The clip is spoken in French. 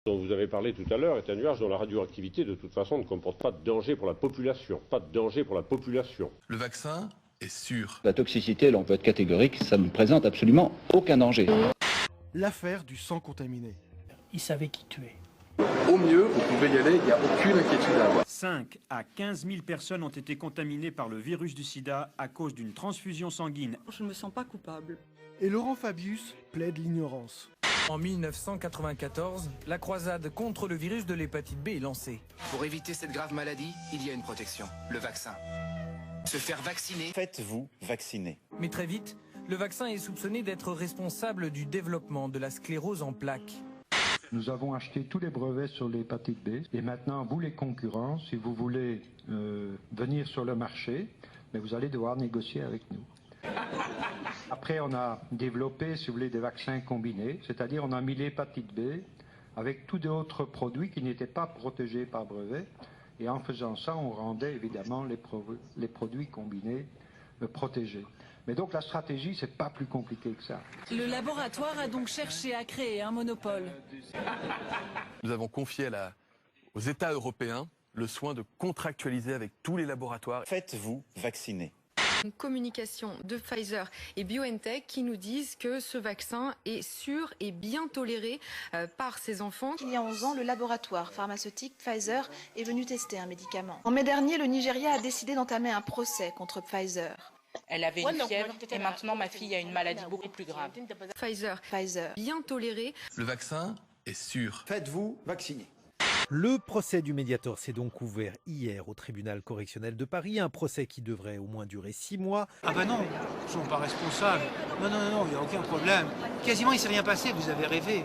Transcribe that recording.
dont vous avez parlé tout à l'heure est un nuage dont la radioactivité de toute façon ne comporte pas de danger pour la population. Pas de danger pour la population. Le vaccin est sûr. La toxicité, là on peut être catégorique, ça ne présente absolument aucun danger. L'affaire du sang contaminé. Il savait qui tuer. Au mieux, vous pouvez y aller, il n'y a aucune inquiétude à avoir. 5 à 15 000 personnes ont été contaminées par le virus du sida à cause d'une transfusion sanguine. Je ne me sens pas coupable. Et Laurent Fabius plaide l'ignorance. En 1994, la croisade contre le virus de l'hépatite B est lancée. Pour éviter cette grave maladie, il y a une protection, le vaccin. Se faire vacciner. Faites-vous vacciner. Mais très vite, le vaccin est soupçonné d'être responsable du développement de la sclérose en plaques. Nous avons acheté tous les brevets sur l'hépatite B et maintenant, vous les concurrents, si vous voulez venir sur le marché, mais vous allez devoir négocier avec nous. Après, on a développé, si vous voulez, des vaccins combinés, c'est-à-dire on a mis l'hépatite B avec tous d'autres produits qui n'étaient pas protégés par brevet. Et en faisant ça, on rendait évidemment les produits combinés protégés. Mais donc la stratégie, c'est pas plus compliqué que ça. Le laboratoire a donc cherché à créer un monopole. Nous avons confié aux États européens le soin de contractualiser avec tous les laboratoires. Faites-vous vacciner. Une communication de Pfizer et BioNTech qui nous disent que ce vaccin est sûr et bien toléré par ces enfants. Il y a 11 ans, le laboratoire pharmaceutique Pfizer est venu tester un médicament. En mai dernier, le Nigeria a décidé d'entamer un procès contre Pfizer. Elle avait une fièvre et maintenant ma fille a une maladie beaucoup plus grave. Pfizer, bien toléré. Le vaccin est sûr. Faites-vous vacciner. Le procès du Mediator s'est donc ouvert hier au tribunal correctionnel de Paris, un procès qui devrait au moins durer 6 mois. Ah bah non, ils sont pas responsables. Non, il n'y a aucun problème. Quasiment il s'est rien passé, vous avez rêvé.